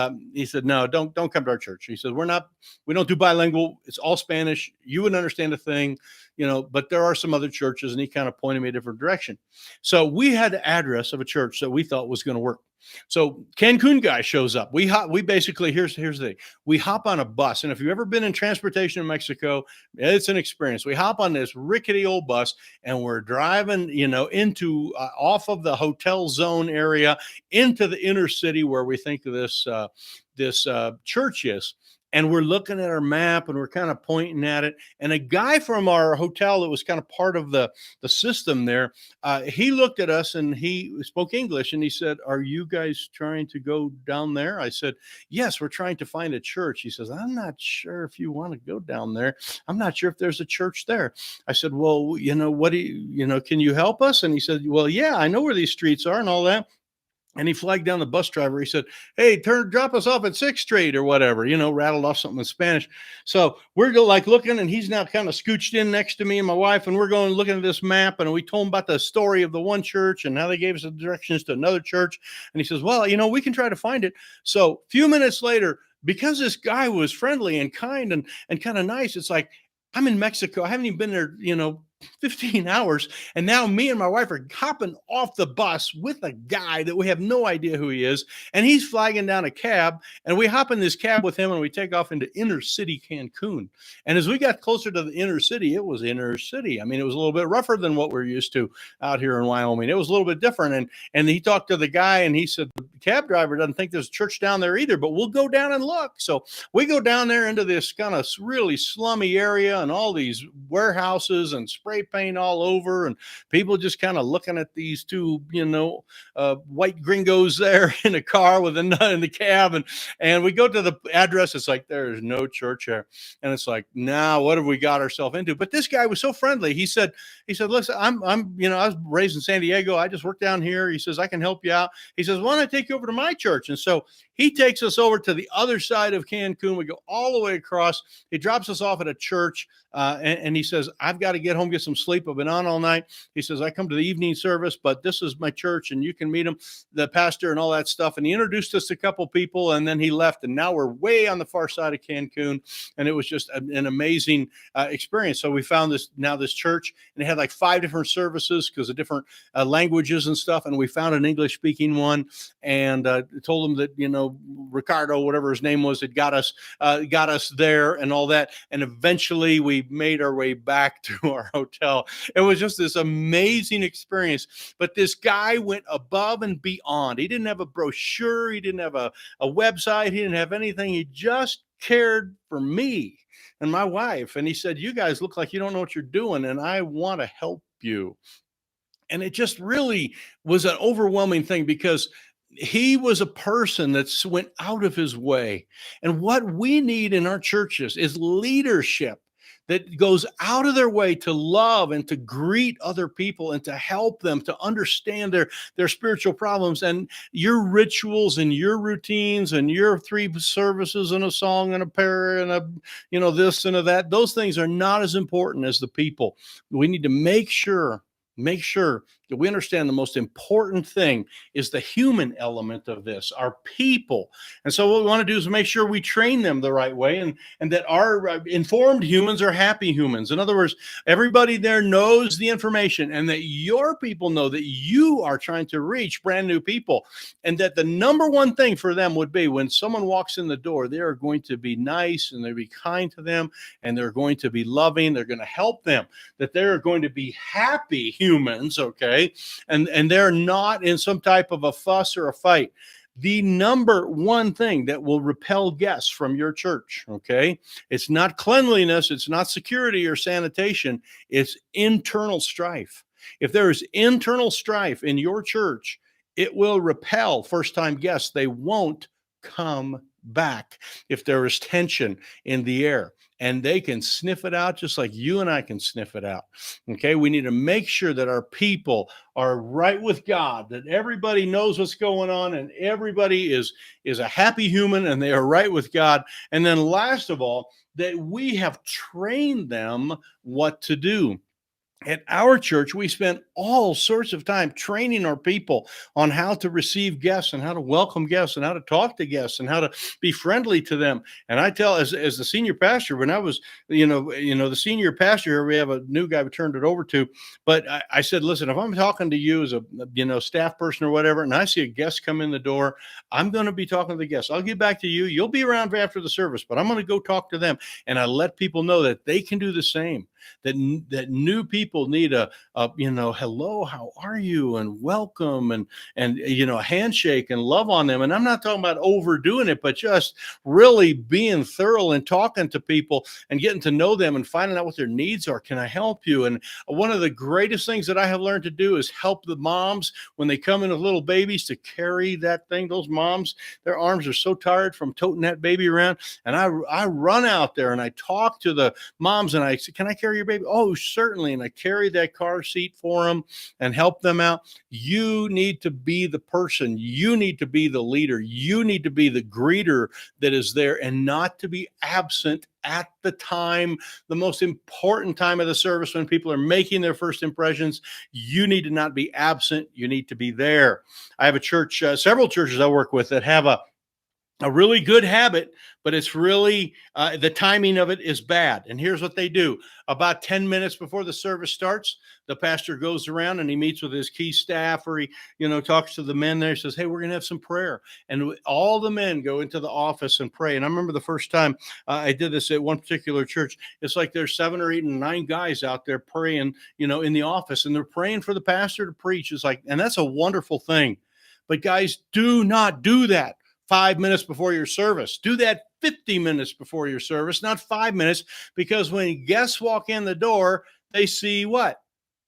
no, don't come to our church. He said, we don't do bilingual. It's all Spanish. You wouldn't understand a thing, but there are some other churches. And he kind of pointed me a different direction. So we had the address of a church that we thought was going to work. So Cancun guy shows up. We basically, here's the thing. We hop on a bus. And if you've ever been in transportation in Mexico, it's an experience. We hop on this rickety old bus, and we're driving, into off of the hotel zone area into the inner city where we think this church is. And we're looking at our map, and we're kind of pointing at it. And a guy from our hotel that was kind of part of the system there, he looked at us, and he spoke English, and he said, "Are you guys trying to go down there?" I said, "Yes, we're trying to find a church." He says, "I'm not sure if you want to go down there. I'm not sure if there's a church there." I said, "Well, what do you, can you help us?" And he said, "Well, yeah, I know where these streets are and all that." And he flagged down the bus driver. He said, "Hey, drop us off at 6th Street or whatever," rattled off something in Spanish. So we're like looking, and he's now kind of scooched in next to me and my wife, and we're going looking at this map, and we told him about the story of the one church and how they gave us the directions to another church. And he says, "Well, we can try to find it." So a few minutes later, because this guy was friendly and kind and kind of nice, it's like I'm in Mexico. I haven't even been there, 15 hours. And now me and my wife are hopping off the bus with a guy that we have no idea who he is. And he's flagging down a cab. And we hop in this cab with him and we take off into inner city Cancun. And as we got closer to the inner city, it was inner city. I mean, it was a little bit rougher than what we're used to out here in Wyoming. It was a little bit different. And he talked to the guy and he said, the cab driver doesn't think there's a church down there either, but we'll go down and look. So we go down there into this kind of really slummy area and all these warehouses and spray paint all over, and people just kind of looking at these two, white gringos there in a car with a nut in the cab. And we go to the address. It's like, there's no church there. And it's like, now what have we got ourselves into? But this guy was so friendly. He said, listen, I'm, I was raised in San Diego. I just work down here. He says, I can help you out. He says, why don't I take you over to my church? And so he takes us over to the other side of Cancun. We go all the way across. He drops us off at a church. And he says, I've got to get home, get some sleep. I've been on all night. He says, I come to the evening service, but this is my church and you can meet him, the pastor and all that stuff. And he introduced us to a couple people and then he left. And now we're way on the far side of Cancun. And it was just an amazing experience. So we found this church, and it had like 5 different services because of different languages and stuff. And we found an English speaking one and told them that, Ricardo, whatever his name was, had got us there and all that. And eventually we made our way back to our hotel. It was just this amazing experience. But this guy went above and beyond. He didn't have a brochure. He didn't have a website. He didn't have anything. He just cared for me and my wife. And he said, you guys look like you don't know what you're doing, and I want to help you. And it just really was an overwhelming thing because he was a person that went out of his way. And what we need in our churches is leadership that goes out of their way to love and to greet other people and to help them to understand their spiritual problems. And your rituals and your routines and your 3 services and a song and a prayer and a this and a that, those things are not as important as the people. We need to make sure that we understand the most important thing is the human element of this, our people. And so what we want to do is make sure we train them the right way and that our informed humans are happy humans. In other words, everybody there knows the information and that your people know that you are trying to reach brand new people, and that the number one thing for them would be when someone walks in the door, they are going to be nice and they'll be kind to them and they're going to be loving. They're going to help them, that they're going to be happy humans. Okay. And they're not in some type of a fuss or a fight. The number one thing that will repel guests from your church, okay, it's not cleanliness, it's not security or sanitation, it's internal strife. If there is internal strife in your church, it will repel first-time guests. They won't come back if there is tension in the air. And they can sniff it out just like you and I can sniff it out. Okay, we need to make sure that our people are right with God, that everybody knows what's going on and everybody is a happy human and they are right with God. And then last of all, that we have trained them what to do. At our church, we spent all sorts of time training our people on how to receive guests and how to welcome guests and how to talk to guests and how to be friendly to them. And I tell, as the senior pastor, when I was, the senior pastor here, we have a new guy we turned it over to. But I said, listen, if I'm talking to you as a, staff person or whatever, and I see a guest come in the door, I'm going to be talking to the guests. I'll get back to you. You'll be around after the service, but I'm going to go talk to them. And I let people know that they can do the same. That new people need a hello, how are you, and welcome, and a handshake and love on them. And I'm not talking about overdoing it, but just really being thorough and talking to people and getting to know them and finding out what their needs are. Can I help you? And one of the greatest things that I have learned to do is help the moms when they come in with little babies to carry that thing. Those moms, their arms are so tired from toting that baby around. And I run out there and I talk to the moms and I say, can I carry carry your baby? Oh, certainly. And I carry that car seat for them and help them out. You need to be the person. You need to be the leader. You need to be the greeter that is there and not to be absent at the time, the most important time of the service when people are making their first impressions. You need to not be absent. You need to be there. I have a church, several churches I work with that have a really good habit, but it's really the timing of it is bad. And here's what they do. About 10 minutes before the service starts, the pastor goes around and he meets with his key staff, or he, talks to the men there. He says, hey, we're going to have some prayer. And all the men go into the office and pray. And I remember the first time I did this at one particular church, it's like there's 7 or 8 and 9 guys out there praying, in the office, and they're praying for the pastor to preach. It's like, and that's a wonderful thing. But guys, do not do that 5 minutes before your service. Do that 50 minutes before your service, not 5 minutes, because when guests walk in the door, they see what?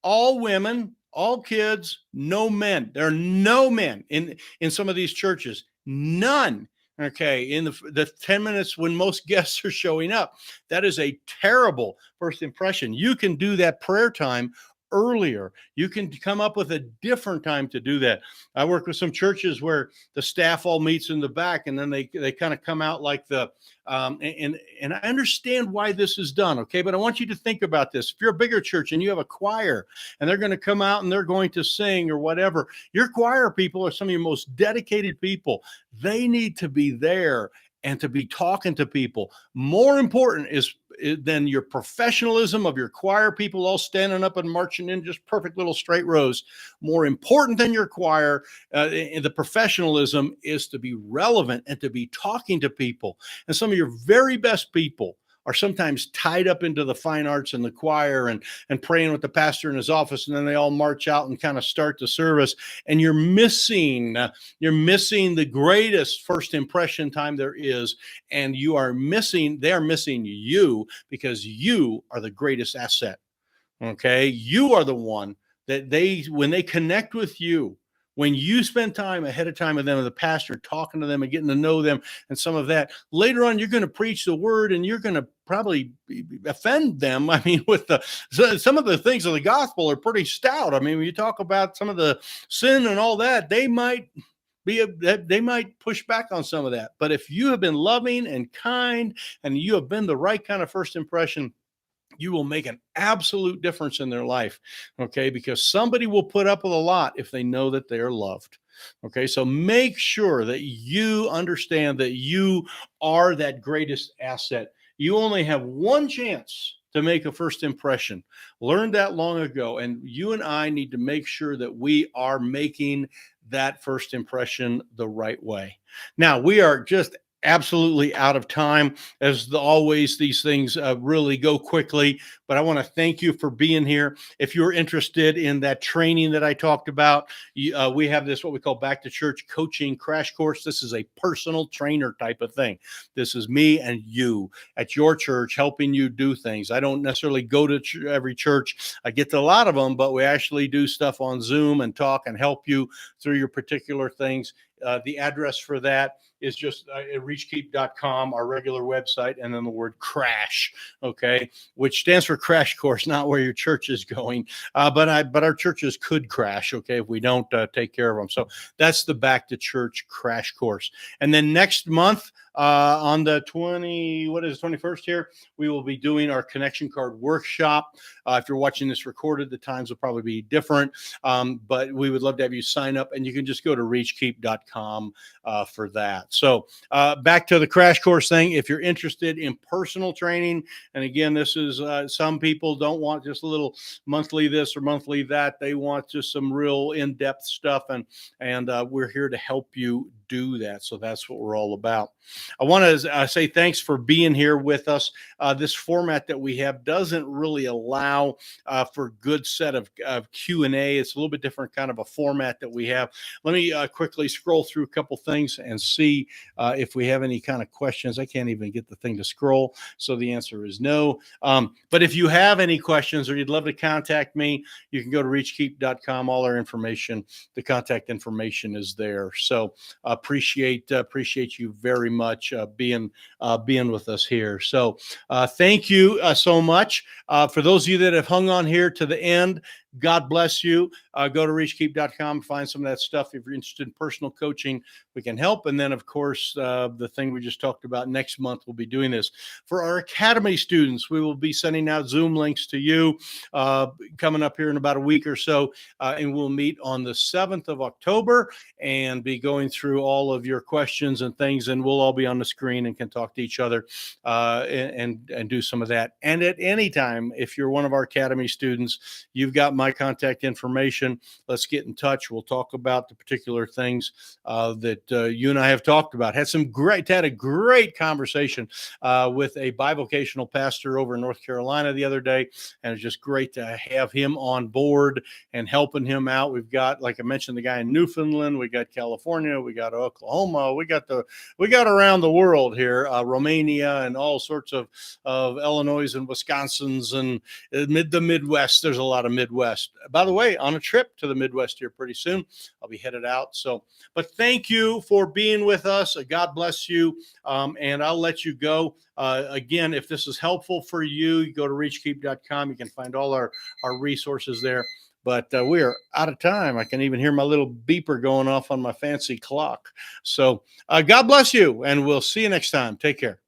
All women, all kids, no men. There are no men in some of these churches. None. Okay, in the 10 minutes when most guests are showing up. That is a terrible first impression. You can do that prayer time earlier. You can come up with a different time to do that. I work with some churches where the staff all meets in the back, and then they kind of come out like the and I understand why this is done, okay? But I want you to think about this. If you're a bigger church and you have a choir and they're going to come out and they're going to sing or whatever, your choir people are some of your most dedicated people. They need to be there and to be talking to people. More important is than your professionalism of your choir people all standing up and marching in just perfect little straight rows. More important than your choir, the professionalism is to be relevant and to be talking to people. And some of your very best people are sometimes tied up into the fine arts and the choir and praying with the pastor in his office, and then they all march out and kind of start the service. And you're missing the greatest first impression time there is, and they are missing you, because you are the greatest asset. Okay, you are the one that when they connect with you, when you spend time ahead of time with them and the pastor talking to them and getting to know them and some of that, later on, you're going to preach the word and you're going to probably offend them. I mean, some of the things of the gospel are pretty stout. I mean, when you talk about some of the sin and all that, they might push back on some of that. But if you have been loving and kind and you have been the right kind of first impression, you will make an absolute difference in their life, okay? Because somebody will put up with a lot if they know that they are loved, okay? So make sure that you understand that you are that greatest asset. You only have one chance to make a first impression. Learned that long ago, and you and I need to make sure that we are making that first impression the right way. Now, we are just absolutely out of time. As always, these things really go quickly, but I want to thank you for being here. If you're interested in that training that I talked about, we have this, what we call Back to Church Coaching Crash Course. This is a personal trainer type of thing. This is me and you at your church helping you do things. I don't necessarily go to every church. I get to a lot of them, but we actually do stuff on Zoom and talk and help you through your particular things. The address for that is just reachkeep.com, our regular website, and then the word crash, okay, which stands for crash course, not where your church is going. But our churches could crash, okay, if we don't take care of them. So that's the Back to Church Crash Course. And then next month, on the 21st here, we will be doing our connection card workshop. If you're watching this recorded, the times will probably be different, but we would love to have you sign up, and you can just go to reachkeep.com for that. So back to the crash course thing. If you're interested in personal training, and again, this is some people don't want just a little monthly this or monthly that. They want just some real in-depth stuff, and we're here to help you do that. So that's what we're all about. I want to say thanks for being here with us. This format that we have doesn't really allow for a good set of Q&A. It's a little bit different kind of a format that we have. Let me quickly scroll through a couple things and see if we have any kind of questions. I can't even get the thing to scroll, so the answer is no. But if you have any questions or you'd love to contact me, you can go to reachkeep.com. All our information, the contact information is there. So appreciate you very much being with us here. So thank you so much. For those of you that have hung on here to the end, God bless you. Go to reachkeep.com, find some of that stuff. If you're interested in personal coaching, we can help. And then, of course, the thing we just talked about, next month, we'll be doing this. For our Academy students, we will be sending out Zoom links to you coming up here in about a week or so. And we'll meet on the 7th of October and be going through all of your questions and things. And we'll all be on the screen and can talk to each other and do some of that. And at any time, if you're one of our Academy students, you've got my contact information. Let's get in touch. We'll talk about the particular things that you and I have talked about. Had a great conversation with a bivocational pastor over in North Carolina the other day, and it's just great to have him on board and helping him out. We've got, like I mentioned, the guy in Newfoundland. We got California. We got Oklahoma. We got around the world here, Romania, and all sorts of Illinois and Wisconsin's and the Midwest. There's a lot of Midwest. By the way, on a trip to the Midwest here pretty soon. I'll be headed out. So, but thank you for being with us. God bless you. And I'll let you go. Again, if this is helpful for you, you go to reachkeep.com. You can find all our resources there. But we are out of time. I can even hear my little beeper going off on my fancy clock. So God bless you, and we'll see you next time. Take care.